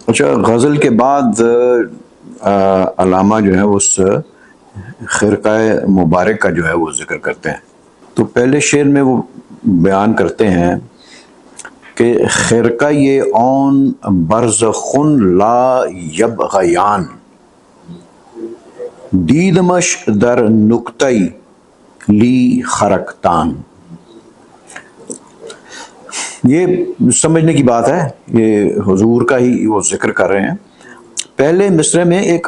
اچھا، غزل کے بعد علامہ جو ہے اس خرقہ مبارک کا جو ہے وہ ذکر کرتے ہیں. تو پہلے شعر میں وہ بیان کرتے ہیں کہ خرقہ یہ اون برزخن لا یبغیان دیدمش در نکتئی لی خرقتان. یہ سمجھنے کی بات ہے، یہ حضور کا ہی وہ ذکر کر رہے ہیں. پہلے مصرع میں ایک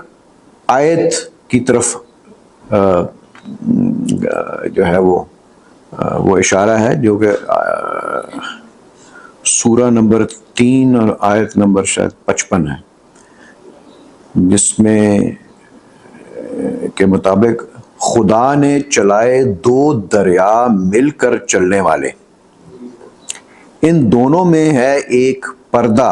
آیت کی طرف جو ہے وہ اشارہ ہے، جو کہ سورہ نمبر 3 اور آیت نمبر شاید 55 ہے، جس میں کے مطابق خدا نے چلائے دو دریا مل کر چلنے والے، ان دونوں میں ہے ایک پردہ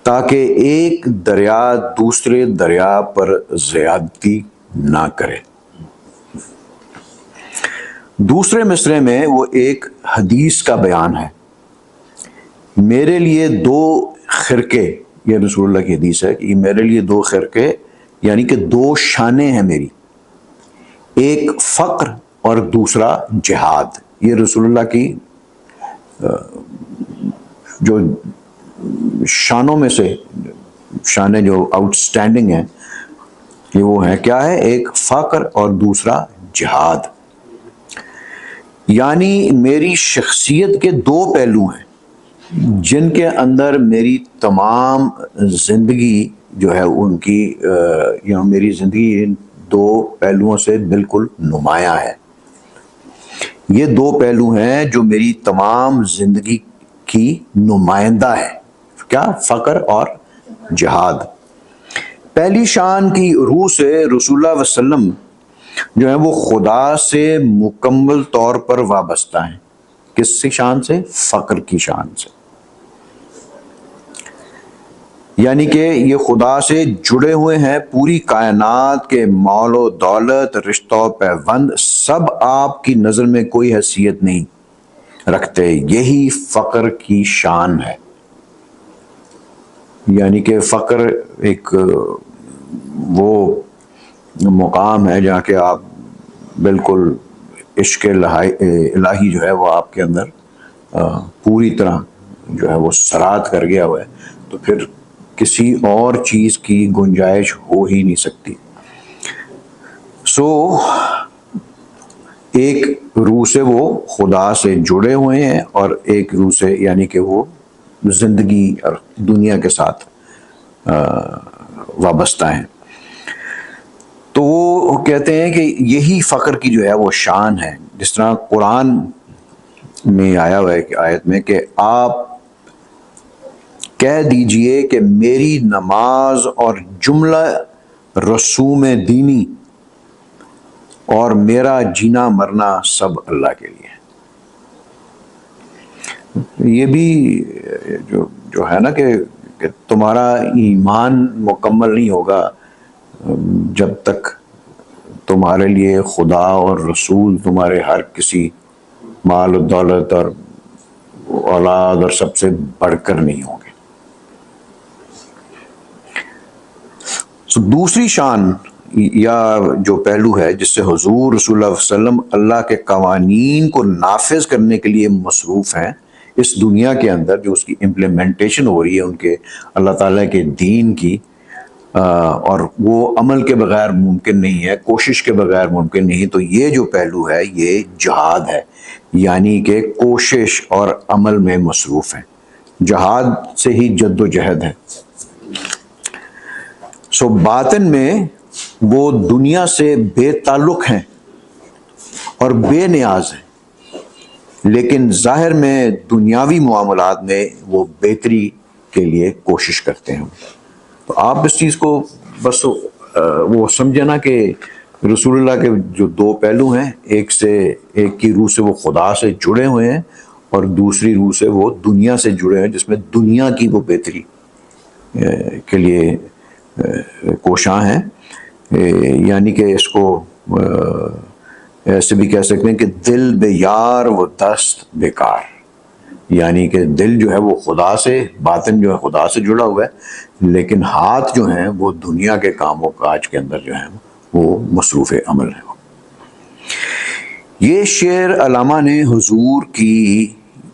تاکہ ایک دریا دوسرے دریا پر زیادتی نہ کرے. دوسرے مصرع میں وہ ایک حدیث کا بیان ہے، میرے لیے دو خرقے، یہ رسول اللہ کی حدیث ہے کہ یہ میرے لیے دو خرقے یعنی کہ دو شانیں ہیں میری، ایک فقر اور دوسرا جہاد. یہ رسول اللہ کی جو شانوں میں سے شانیں جو آؤٹ سٹینڈنگ ہیں یہ وہ ہیں، کیا ہے؟ ایک فقر اور دوسرا جہاد. یعنی میری شخصیت کے دو پہلو ہیں جن کے اندر میری تمام زندگی جو ہے ان کی میری زندگی ان دو پہلوؤں سے بالکل نمایاں ہے. یہ دو پہلو ہیں جو میری تمام زندگی کی نمائندہ ہے. کیا؟ فقر اور جہاد. پہلی شان کی روح سے رسول اللہ علیہ وسلم جو ہے وہ خدا سے مکمل طور پر وابستہ ہیں. کس سی شان سے؟ فقر کی شان سے. یعنی کہ یہ خدا سے جڑے ہوئے ہیں، پوری کائنات کے مال و دولت، رشتہ و پیوند سب آپ کی نظر میں کوئی حیثیت نہیں رکھتے. یہی فقر کی شان ہے. یعنی کہ فقر ایک وہ مقام ہے جہاں کہ آپ بالکل عشق الہی جو ہے وہ آپ کے اندر پوری طرح جو ہے وہ سرات کر گیا ہوا ہے، تو پھر کسی اور چیز کی گنجائش ہو ہی نہیں سکتی. سو ایک روح سے وہ خدا سے جڑے ہوئے ہیں اور ایک روح سے یعنی کہ وہ زندگی اور دنیا کے ساتھ وابستہ ہیں. تو وہ کہتے ہیں کہ یہی فقر کی جو ہے وہ شان ہے. جس طرح قرآن میں آیا ہوا ہے کہ آیت میں کہ آپ کہہ دیجئے کہ میری نماز اور جملہ رسوم دینی اور میرا جینا مرنا سب اللہ کے لیے. یہ بھی جو ہے نا کہ تمہارا ایمان مکمل نہیں ہوگا جب تک تمہارے لیے خدا اور رسول تمہارے ہر کسی مال و دولت اور اولاد اور سب سے بڑھ کر نہیں ہوں گے. دوسری شان یا جو پہلو ہے جس سے حضور رسول اللہ علیہ وسلم اللہ کے قوانین کو نافذ کرنے کے لیے مصروف ہیں اس دنیا کے اندر، جو اس کی امپلیمنٹیشن ہو رہی ہے ان کے اللہ تعالیٰ کے دین کی، اور وہ عمل کے بغیر ممکن نہیں ہے، کوشش کے بغیر ممکن نہیں. تو یہ جو پہلو ہے یہ جہاد ہے، یعنی کہ کوشش اور عمل میں مصروف ہیں. جہاد سے ہی جد و جہد ہے. سو باطن میں وہ دنیا سے بے تعلق ہیں اور بے نیاز ہیں، لیکن ظاہر میں دنیاوی معاملات میں وہ بہتری کے لیے کوشش کرتے ہیں. تو آپ اس چیز کو بس وہ سمجھے نا کہ رسول اللہ کے جو دو پہلو ہیں، ایک کی روح سے وہ خدا سے جڑے ہوئے ہیں اور دوسری روح سے وہ دنیا سے جڑے ہیں جس میں دنیا کی وہ بہتری کے لیے کوشاں ہیں. یعنی کہ اس کو ایسے بھی کہہ سکتے ہیں کہ دل بے یار و دست بیکار. یعنی کہ دل جو ہے وہ خدا سے، باطن جو ہے خدا سے جڑا ہوا ہے، لیکن ہاتھ جو ہیں وہ دنیا کے کاموں کاج کے اندر جو ہیں وہ مصروف عمل ہیں۔ یہ شعر علامہ نے حضور کی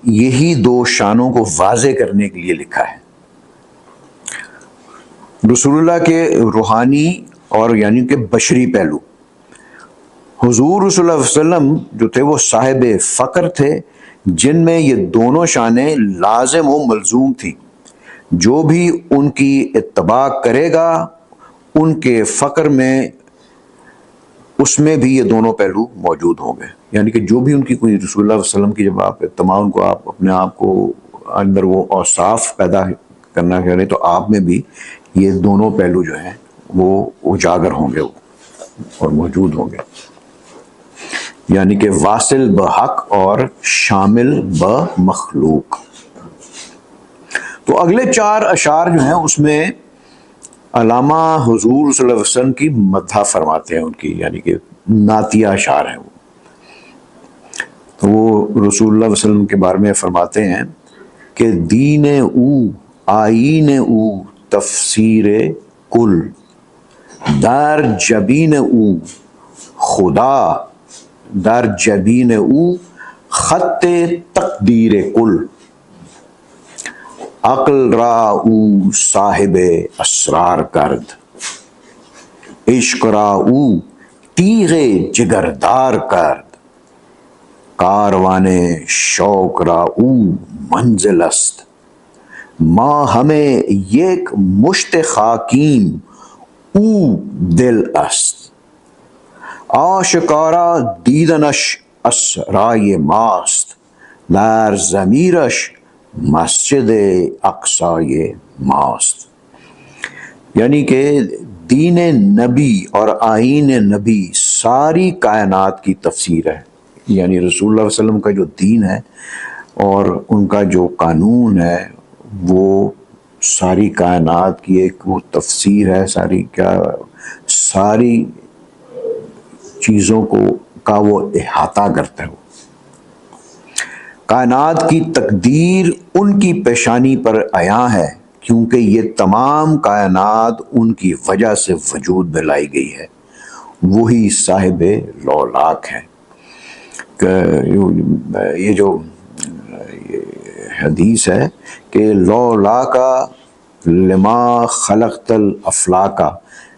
یہی دو شانوں کو واضح کرنے کے لیے لکھا ہے، رسول اللہ کے روحانی اور یعنی کہ بشری پہلو۔ حضور صلی اللہ علیہ وسلم جو تھے وہ صاحب فقر تھے، جن میں یہ دونوں شانیں لازم و ملزوم تھیں۔ جو بھی ان کی اتباع کرے گا ان کے فقر میں، اس میں بھی یہ دونوں پہلو موجود ہوں گے۔ یعنی کہ جو بھی ان کی کوئی رسول اللہ علیہ وسلم کی جب آپ اتباع، ان کو آپ اپنے آپ کو اندر وہ اوصاف پیدا کرنا چاہ رہے تو آپ میں بھی یہ دونوں پہلو جو ہیں وہ اجاگر ہوں گے اور موجود ہوں گے، یعنی کہ واصل بحق اور شامل بمخلوق۔ تو اگلے 4 اشعار جو ہیں اس میں علامہ حضور صلی اللہ علیہ وسلم کی مدح فرماتے ہیں، ان کی یعنی کہ نعتیہ اشعار ہیں وہ۔ تو وہ رسول اللہ علیہ وسلم کے بارے میں فرماتے ہیں کہ دین او آئین او تفسیر کل، در جبین او خدا، در جبین او خط تقدیر کل، عقل را او صاحب اسرار کرد، عشق را او تیغ جگردار کرد، کاروان شوق را او منزل است، ما همه یک مشت خاکیم او دل است، آشکارا دیدنش اسرای ماست، در ضمیرش مسجد اقصای ماست۔ یعنی کہ دین نبی اور آئین نبی ساری کائنات کی تفسیر ہے، یعنی رسول اللہ علیہ وسلم کا جو دین ہے اور ان کا جو قانون ہے وہ ساری کائنات کی ایک وہ تفسیر ہے، ساری چیزوں کا وہ احاطہ کرتا ہے۔ کائنات کی تقدیر ان کی پیشانی پر عیاں ہے، کیونکہ یہ تمام کائنات ان کی وجہ سے وجود میں لائی گئی ہے، وہی صاحب لولاک ہے۔ یہ جو حدیث ہے کہ لولاکا لما خلقت الافلاکا،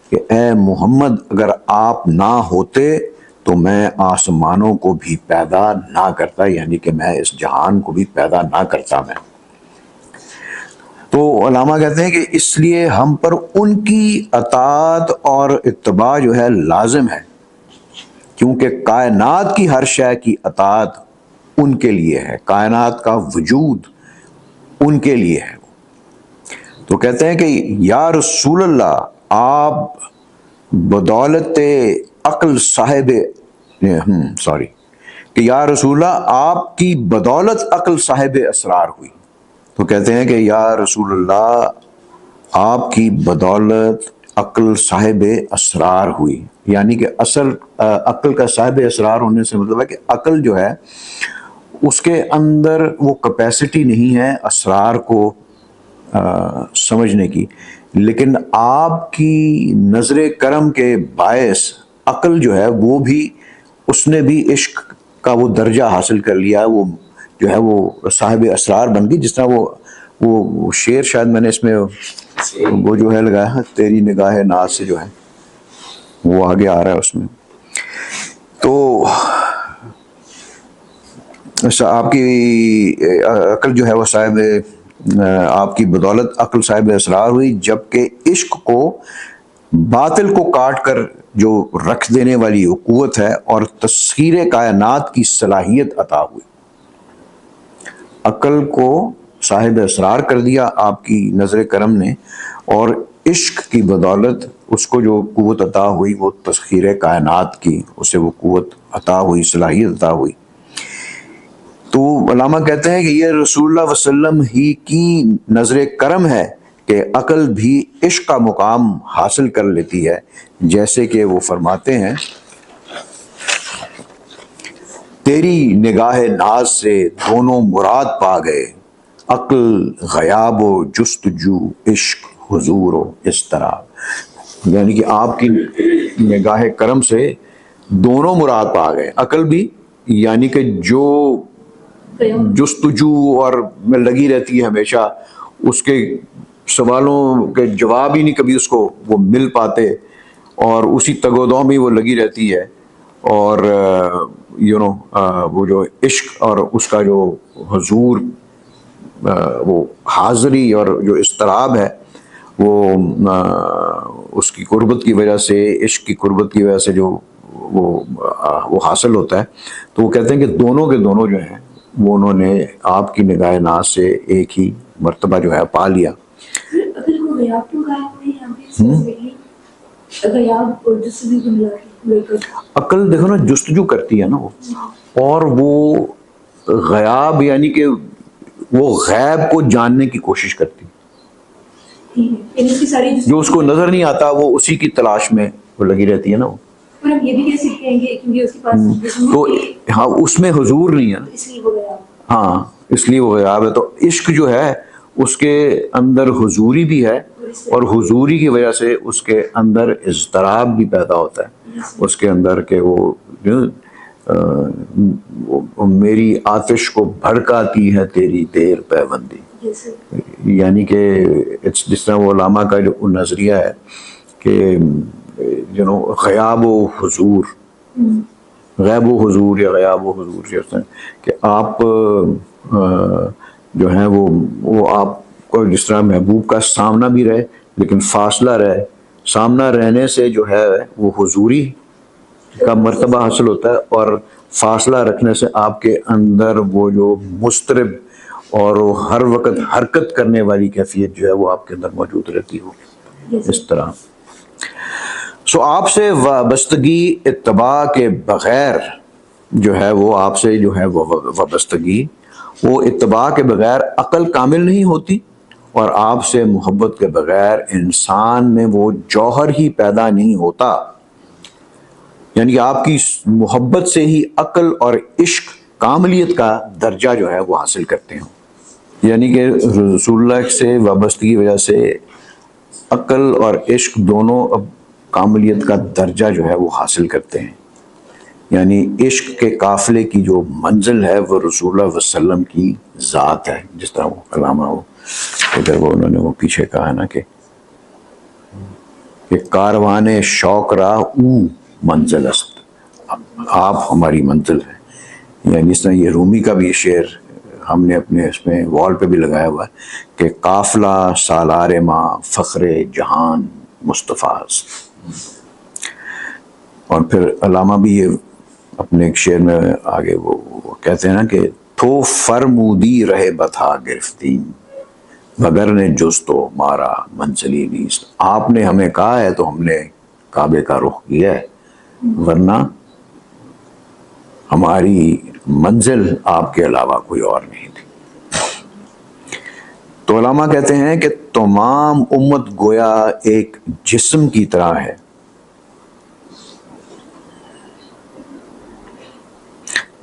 کہ اے محمد اگر آپ نہ ہوتے تو میں آسمانوں کو بھی پیدا نہ کرتا، یعنی کہ میں اس جہان کو بھی پیدا نہ کرتا میں۔ تو علامہ کہتے ہیں کہ اس لیے ہم پر ان کی اطاعت اور اتباع جو ہے لازم ہے، کیونکہ کائنات کی ہر شے کی اطاعت ان کے لیے ہے، کائنات کا وجود ان کے لیے ہے۔ تو کہتے ہیں کہ یا رسول اللہ آپ بدولت عقل صاحب کہ یا رسول اللہ آپ کی بدولت عقل صاحب اسرار ہوئی۔ تو کہتے ہیں کہ یا رسول اللہ آپ کی بدولت عقل صاحب اسرار ہوئی، یعنی کہ اصل عقل کا صاحب اسرار ہونے سے مطلب ہے کہ عقل جو ہے اس کے اندر وہ کیپیسٹی نہیں ہے اسرار کو سمجھنے کی، لیکن آپ کی نظر کرم کے باعث عقل جو ہے وہ بھی، اس نے بھی عشق کا وہ درجہ حاصل کر لیا، وہ جو ہے وہ صاحب اسرار بن گئی۔ جس طرح وہ شعر شاید میں نے اس میں وہ جو ہے لگایا، تیری نگاہ ناز سے جو ہے وہ آگے آ رہا ہے اس میں۔ تو آپ کی عقل جو ہے وہ صاحب، آپ کی بدولت عقل صاحب اسرار ہوئی، جبکہ عشق کو باطل کو کاٹ کر جو رکھ دینے والی قوت ہے اور تسخیر کائنات کی صلاحیت عطا ہوئی۔ عقل کو صاحب اسرار کر دیا آپ کی نظر کرم نے، اور عشق کی بدولت اس کو جو قوت عطا ہوئی وہ تسخیر کائنات کی، اسے وہ قوت عطا ہوئی، صلاحیت عطا ہوئی۔ تو علامہ کہتے ہیں کہ یہ رسول اللہ علیہ وسلم ہی کی نظر کرم ہے کہ عقل بھی عشق کا مقام حاصل کر لیتی ہے، جیسے کہ وہ فرماتے ہیں تیری نگاہ ناز سے دونوں مراد پا گئے، عقل غیاب و جستجو، عشق حضور و اضطراب. یعنی کہ آپ کی نگاہ کرم سے دونوں مراد پا گئے، عقل بھی یعنی کہ جو جستجو اور میں لگی رہتی ہے ہمیشہ، اس کے سوالوں کے جواب ہی نہیں کبھی اس کو وہ مل پاتے، اور اسی تگ و دو میں وہ لگی رہتی ہے. اور وہ جو عشق اور اس کا جو حضور، وہ حاضری اور جو اضطراب ہے، وہ اس کی قربت کی وجہ سے، عشق کی قربت کی وجہ سے جو وہ حاصل ہوتا ہے. تو وہ کہتے ہیں کہ دونوں کے دونوں جو ہیں وہ انہوں نے آپ کی نگاہ ناز سے ایک ہی مرتبہ جو ہے پا لیا. عقل دیکھو نا جستجو کرتی ہے نا وہ، اور وہ غیاب یعنی کہ وہ غیب کو جاننے کی کوشش کرتی، جو اس کو نظر نہیں آتا وہ اسی کی تلاش میں وہ لگی رہتی ہے نا وہ. یہ بھی کہہ سکتے ہیں کہ کیونکہ اس کے پاس تو ہاں اس میں حضور نہیں ہے نا، ہاں اس لیے وہ غیاب ہے. تو عشق جو ہے اس کے اندر حضوری بھی ہے، اور حضوری کی وجہ سے اس کے اندر اضطراب بھی پیدا ہوتا ہے اس کے اندر، کہ وہ میری آتش کو بھڑکاتی ہے تیری دیر پیوندی. یعنی کہ جس طرح وہ علامہ کا جو نظریہ ہے کہ غیاب و حضور، غیب و حضور یا غیاب و حضور، جیسے کہ آپ جو ہیں وہ آپ کو جس طرح محبوب کا سامنا بھی رہے لیکن فاصلہ رہے، سامنا رہنے سے جو ہے وہ حضوری کا مرتبہ حاصل ہوتا ہے، اور فاصلہ رکھنے سے آپ کے اندر وہ جو مضطرب اور ہر وقت حرکت کرنے والی کیفیت جو ہے وہ آپ کے اندر موجود رہتی ہو. اس طرح سو آپ سے وابستگی اتباع کے بغیر جو ہے وہ آپ سے جو ہے وابستگی، وہ اتباع کے بغیر عقل کامل نہیں ہوتی، اور آپ سے محبت کے بغیر انسان میں وہ جوہر ہی پیدا نہیں ہوتا. یعنی آپ کی محبت سے ہی عقل اور عشق کاملیت کا درجہ جو ہے وہ حاصل کرتے ہیں. یعنی کہ رسول اللہ سے وابستگی کی وجہ سے عقل اور عشق دونوں اب کاملیت کا درجہ جو ہے وہ حاصل کرتے ہیں. یعنی عشق کے قافلے کی جو منزل ہے وہ رسول اللہ علیہ وسلم کی ذات ہے. جس طرح وہ علامہ ہو ادھر وہ انہوں نے وہ پیچھے کہا نا کہ کاروان شوق را او منزل است، آپ ہماری منزل ہیں. یعنی اس طرح یہ رومی کا بھی شعر ہم نے اپنے اس میں وال پہ بھی لگایا ہوا ہے کہ قافلہ سالار ماں فخر جہان مصطفیٰ. اور پھر علامہ بھی یہ اپنے ایک شعر میں آگے وہ کہتے ہیں نا کہ تو فرمودی رہے بتا گرفتین مگر نے جز تو مارا منزلی نیست. آپ نے ہمیں کہا ہے تو ہم نے کعبے کا رخ کیا ہے، ورنہ ہماری منزل آپ کے علاوہ کوئی اور نہیں تھی. تو علامہ کہتے ہیں کہ تمام امت گویا ایک جسم کی طرح ہے،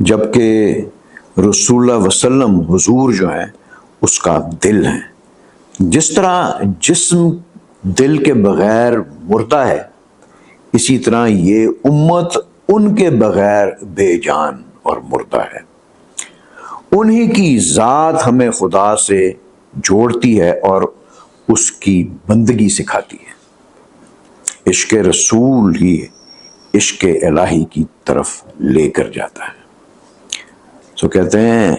جبکہ رسول اللہ وسلم حضور جو ہیں اس کا دل ہے. جس طرح جسم دل کے بغیر مردہ ہے، اسی طرح یہ امت ان کے بغیر بے جان اور مردہ ہے. انہی کی ذات ہمیں خدا سے جوڑتی ہے اور اس کی بندگی سکھاتی ہے. عشق رسول ہی عشق الہی کی طرف لے کر جاتا ہے. تو کہتے ہیں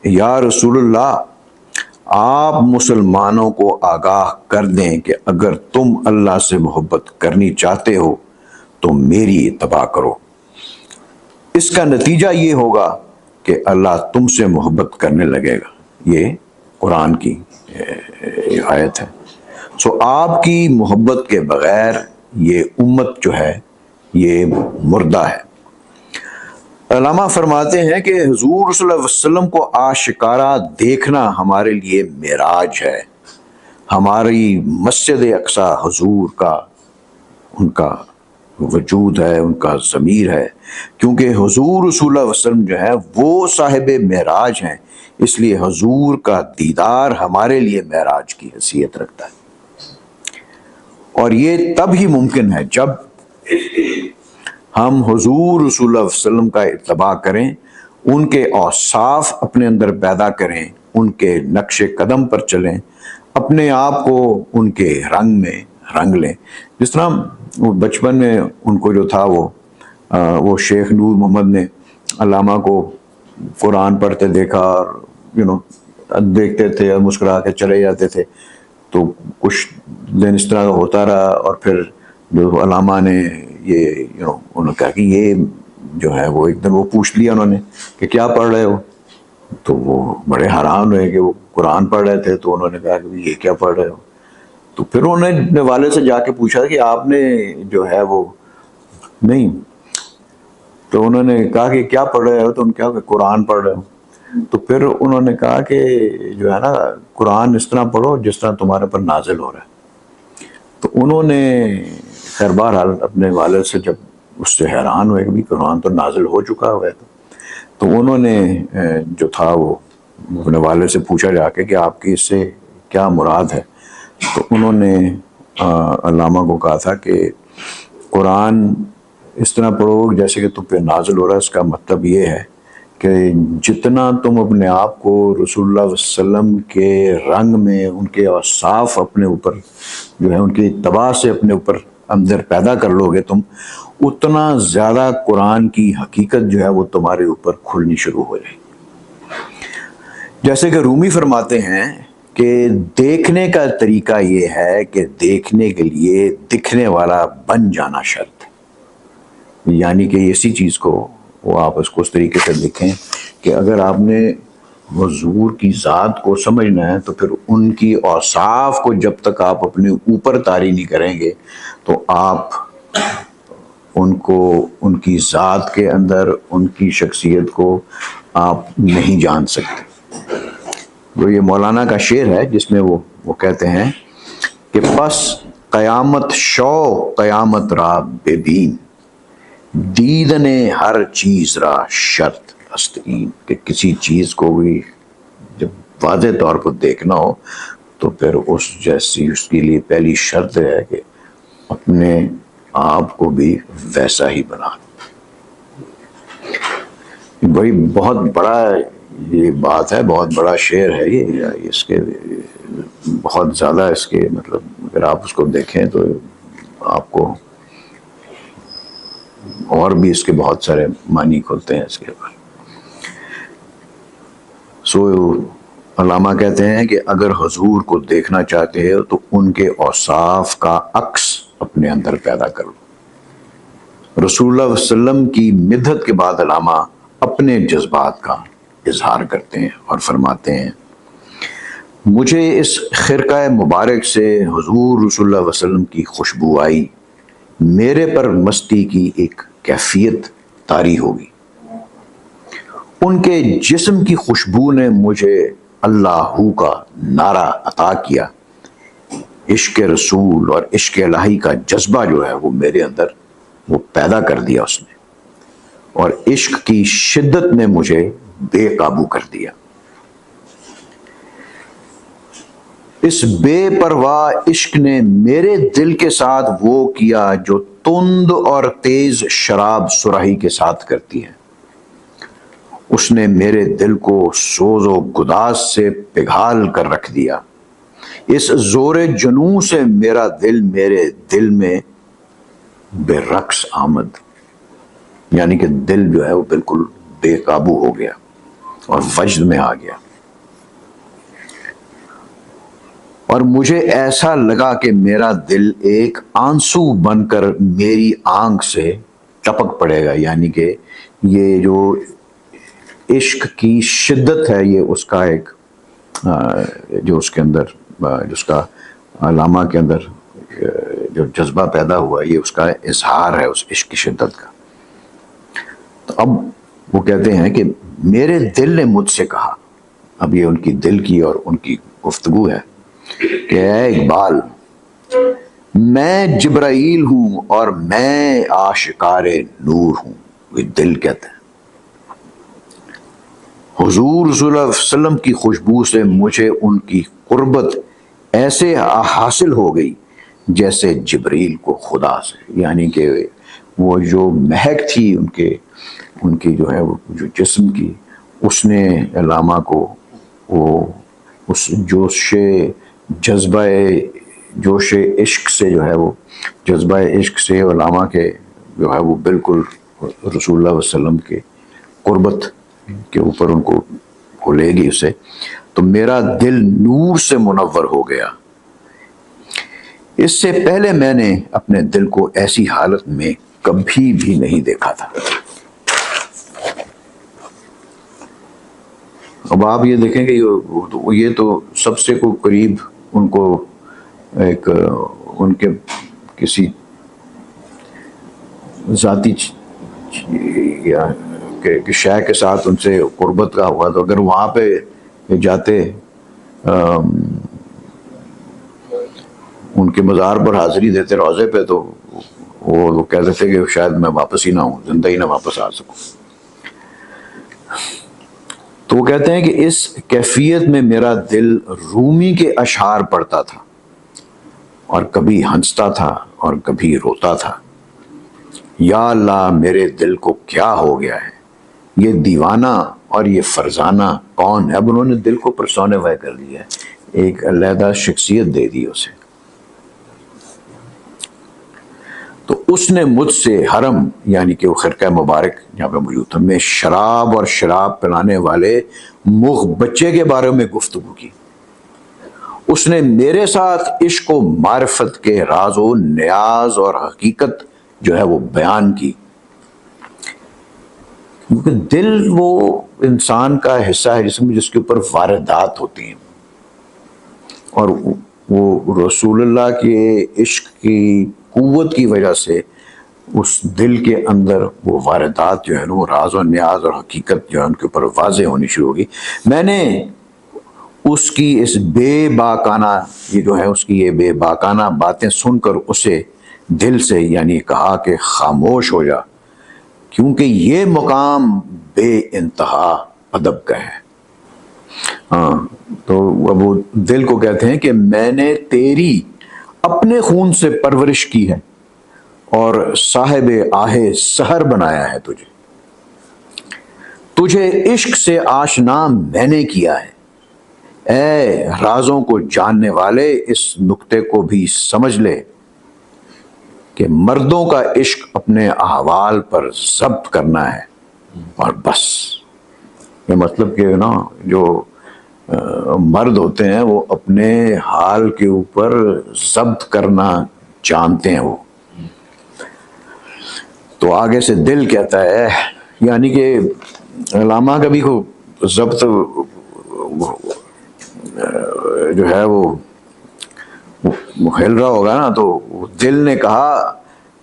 یا رسول اللہ، آپ مسلمانوں کو آگاہ کر دیں کہ اگر تم اللہ سے محبت کرنی چاہتے ہو تو میری اتباع کرو. اس کا نتیجہ یہ ہوگا کہ اللہ تم سے محبت کرنے لگے گا. یہ قرآن کی آیت ہے. سو آپ کی محبت کے بغیر یہ امت جو ہے یہ مردہ ہے. علامہ فرماتے ہیں کہ حضور صلی اللہ علیہ وسلم کو آشکارا دیکھنا ہمارے لیے معراج ہے. ہماری مسجد اقصی حضور کا ان کا وجود ہے، ان کا ضمیر ہے، کیونکہ حضور رسول اللہ وسلم جو ہے وہ صاحب معراج ہیں، اس لیے حضور کا دیدار ہمارے لیے معراج کی حیثیت رکھتا ہے۔ اور یہ تب ہی ممکن ہے جب ہم حضور رسول اللہ علیہ وسلم کا اتباع کریں، ان کے اوصاف اپنے اندر پیدا کریں، ان کے نقش قدم پر چلیں، اپنے آپ کو ان کے رنگ میں رنگ لیں۔ جس طرح وہ بچپن میں ان کو جو تھا وہ شیخ نور محمد نے علامہ کو قرآن پڑھتے دیکھا، اور دیکھتے تھے اور مسکرا کے چلے جاتے تھے، تو کچھ دن اس طرح ہوتا رہا، اور پھر جو علامہ نے یہ انہوں نے کہا کہ یہ جو ہے وہ ایک دن وہ پوچھ لیا انہوں نے کہ کیا پڑھ رہے ہو، تو وہ بڑے حیران ہوئے کہ وہ قرآن پڑھ رہے تھے، تو انہوں نے کہا کہ یہ کیا پڑھ رہے ہو، تو پھر انہوں نے اپنے والد سے جا کے پوچھا کہ آپ نے جو ہے وہ نہیں، تو انہوں نے کہا کہ کیا پڑھ رہے ہو، تو انہوں نے کہا کہ قرآن پڑھ رہے ہو، تو پھر انہوں نے کہا کہ جو ہے نا قرآن اس طرح پڑھو جس طرح تمہارے پر نازل ہو رہا ہے۔ تو انہوں نے خیر بہرحال اپنے والد سے جب اس سے حیران ہوئے کہ بھی قرآن تو نازل ہو چکا ہوا ہے، تو انہوں نے جو تھا وہ اپنے والد سے پوچھا جا کے کہ آپ کی اس سے کیا مراد ہے، تو انہوں نے علامہ کو کہا تھا کہ قرآن اس طرح پڑھو جیسے کہ تم پہ نازل ہو رہا ہے، اس کا مطلب یہ ہے کہ جتنا تم اپنے آپ کو رسول اللہ علیہ وسلم کے رنگ میں، ان کے اوصاف اپنے اوپر جو ہے ان کی اتباع سے اپنے اوپر اندر پیدا کر لو گے تم، اتنا زیادہ قرآن کی حقیقت جو ہے وہ تمہارے اوپر کھلنی شروع ہو جائے گی۔ جیسے کہ رومی فرماتے ہیں کہ دیکھنے کا طریقہ یہ ہے کہ دیکھنے کے لیے دکھنے والا بن جانا شرط ہے، یعنی کہ ایسی چیز کو وہ آپ اس کو اس طریقے سے دیکھیں کہ اگر آپ نے حضور کی ذات کو سمجھنا ہے تو پھر ان کی اوصاف کو جب تک آپ اپنے اوپر طاری نہیں کریں گے تو آپ ان کو ان کی ذات کے اندر ان کی شخصیت کو آپ نہیں جان سکتے۔ وہ یہ مولانا کا شعر ہے جس میں وہ کہتے ہیں کہ پس قیامت شو قیامت را ببین، دیدن ہر چیز را شرط است این، کہ کسی چیز کو بھی جب واضح طور پر دیکھنا ہو تو پھر اس جیسی اس کے لیے پہلی شرط ہے کہ اپنے آپ کو بھی ویسا ہی بنا دو۔ بڑی بہت بڑا یہ بات ہے، بہت بڑا شعر ہے یہ، اس کے بہت زیادہ اس کے مطلب اگر آپ اس کو دیکھیں تو آپ کو اور بھی اس کے بہت سارے معنی کھلتے ہیں اس کے اوپر۔ علامہ کہتے ہیں کہ اگر حضور کو دیکھنا چاہتے ہو تو ان کے اوصاف کا عکس اپنے اندر پیدا کرو۔ رسول اللہ علیہ وسلم کی مدحت کے بعد علامہ اپنے جذبات کا اظہار کرتے ہیں اور فرماتے ہیں مجھے اس خرقہ مبارک سے حضور رسول اللہ علیہ وسلم کی خوشبو آئی، میرے پر مستی کی ایک کیفیت طاری ہوگی، ان کے جسم کی خوشبو نے مجھے اللہ کا نعرہ عطا کیا، عشق رسول اور عشق الہی کا جذبہ جو ہے وہ میرے اندر وہ پیدا کر دیا اس نے، اور عشق کی شدت نے مجھے بے قابو کر دیا۔ اس بے پرواہ عشق نے میرے دل کے ساتھ وہ کیا جو تند اور تیز شراب سراہی کے ساتھ کرتی ہے، اس نے میرے دل کو سوز و گداز سے پگھال کر رکھ دیا، اس زور جنوں سے میرا دل میرے دل میں بے رقص آمد، یعنی کہ دل جو ہے وہ بالکل بے قابو ہو گیا اور وجد میں آ گیا، اور مجھے ایسا لگا کہ میرا دل ایک آنسو بن کر میری آنکھ سے ٹپک پڑے گا، یعنی کہ یہ جو عشق کی شدت ہے یہ اس کا ایک جو اس کے اندر جو اس کا علامہ کے اندر جو جذبہ پیدا ہوا یہ اس کا اظہار ہے اس عشق کی شدت کا۔ تو اب وہ کہتے ہیں کہ میرے دل نے مجھ سے کہا، اب یہ ان کی دل کی اور ان کی گفتگو ہے کہ اے اقبال، میں جبرائیل ہوں اور میں آشکار نور ہوں. یہ دل کہتا ہے. حضور صلی اللہ علیہ وسلم کی خوشبو سے مجھے ان کی قربت ایسے حاصل ہو گئی جیسے جبریل کو خدا سے. یعنی کہ وہ جو مہک تھی ان کی جو ہے وہ جو جسم کی، اس نے علامہ کو وہ اس جوش عشق سے جو ہے وہ جذبہ عشق سے علامہ کے جو ہے وہ بالکل رسول اللہ علیہ وسلم کے قربت کے اوپر ان کو وہ لے گی اسے. تو میرا دل نور سے منور ہو گیا. اس سے پہلے میں نے اپنے دل کو ایسی حالت میں کبھی بھی نہیں دیکھا تھا. اب آپ یہ دیکھیں کہ یہ تو سب سے کو قریب ان کو ایک ان کے کسی ذاتی شے کے ساتھ ان سے قربت کا ہوا. تو اگر وہاں پہ جاتے ان کے مزار پر حاضری دیتے روضے پہ، تو وہ کہتے تھے کہ شاید میں واپس ہی نہ ہوں، زندہ ہی نہ واپس آ سکوں. تو وہ کہتے ہیں کہ اس کیفیت میں میرا دل رومی کے اشعار پڑھتا تھا اور کبھی ہنستا تھا اور کبھی روتا تھا. یا اللہ میرے دل کو کیا ہو گیا ہے، یہ دیوانہ اور یہ فرزانہ کون ہے. اب انہوں نے دل کو پرسونیفائی کر دیا ہے، ایک علیحدہ شخصیت دے دی اسے. تو اس نے مجھ سے حرم یعنی کہ وہ خرقہ مبارک جہاں پہ موجود تھا میں شراب اور شراب پلانے والے مغ بچے کے بارے میں گفتگو کی. اس نے میرے ساتھ عشق و معرفت کے راز و نیاز اور حقیقت جو ہے وہ بیان کی. کیونکہ دل وہ انسان کا حصہ ہے جس کے اوپر واردات ہوتی ہیں، اور وہ رسول اللہ کے عشق کی قوت کی وجہ سے اس دل کے اندر وہ واردات جو ہے نا وہ راز و نیاز اور حقیقت جو ہے ان کے اوپر واضح ہونی شروع ہوگی. میں نے اس کی اس بے باکانہ یہ جو ہے اس کی یہ بے باکانہ باتیں سن کر اسے دل سے یعنی کہا کہ خاموش ہو جا، کیونکہ یہ مقام بے انتہا ادب کا ہے. تو وہ دل کو کہتے ہیں کہ میں نے تیری اپنے خون سے پرورش کی ہے اور صاحب آہ سحر بنایا ہے تجھے عشق سے آشنا میں نے کیا ہے. اے رازوں کو جاننے والے اس نقطے کو بھی سمجھ لے کہ مردوں کا عشق اپنے احوال پر ضبط کرنا ہے اور بس. یہ مطلب کہ نا جو مرد ہوتے ہیں وہ اپنے حال کے اوپر ضبط کرنا جانتے ہیں. وہ تو آگے سے دل کہتا ہے، یعنی کہ علامہ کا بھی کو ضبط جو ہے وہ ہل رہا ہوگا نا. تو دل نے کہا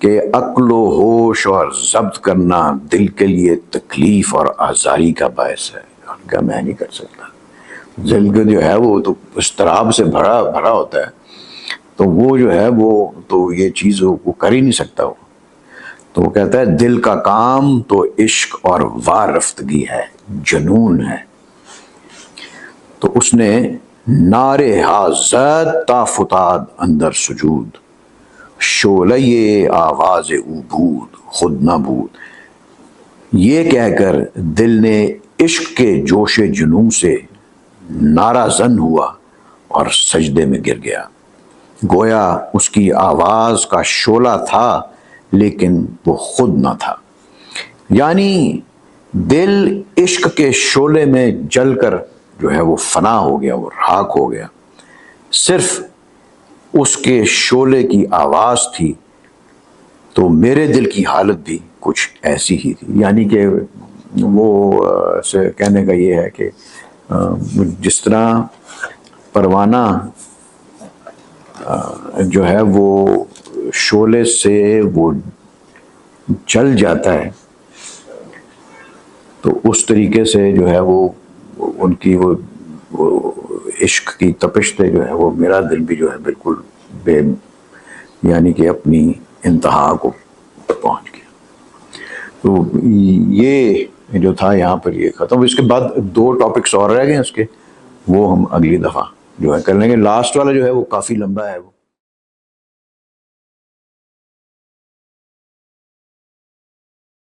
کہ عقل و ہوش اور ضبط کرنا دل کے لیے تکلیف اور آزاری کا باعث ہے. کیا میں نہیں کر سکتا، دل کا جو ہے وہ تو اضطراب سے بھرا ہوتا ہے. تو وہ جو ہے وہ تو یہ چیز وہ کر ہی نہیں سکتا. وہ تو وہ کہتا ہے دل کا کام تو عشق اور وار رفتگی ہے، جنون ہے. تو اس نے نعرے حاضر تا فتاد اندر سجود، شعلہ آواز او بود خود نہ بود. یہ کہہ کر دل نے عشق کے جوش جنون سے نعرہ زن ہوا اور سجدے میں گر گیا. گویا اس کی آواز کا شعلہ تھا لیکن وہ خود نہ تھا. یعنی دل عشق کے شعلے میں جل کر جو ہے وہ فنا ہو گیا، وہ راکھ ہو گیا. صرف اس کے شعلے کی آواز تھی. تو میرے دل کی حالت بھی کچھ ایسی ہی تھی. یعنی کہ وہ سے کہنے کا یہ ہے کہ جس طرح پروانہ جو ہے وہ شعلے سے وہ جل جاتا ہے، تو اس طریقے سے جو ہے وہ ان کی وہ عشق کی تپش سے جو ہے وہ میرا دل بھی جو ہے بالکل یعنی کہ اپنی انتہا کو پہنچ گیا. تو یہ جو تھا یہاں پر یہ ختم. اس کے بعد 2 ٹاپکس اور رہ گئے ہیں اس کے, وہ ہم اگلی دفعہ جو ہے کر لیں گے. لاسٹ والا جو ہے وہ کافی لمبا ہے وہ.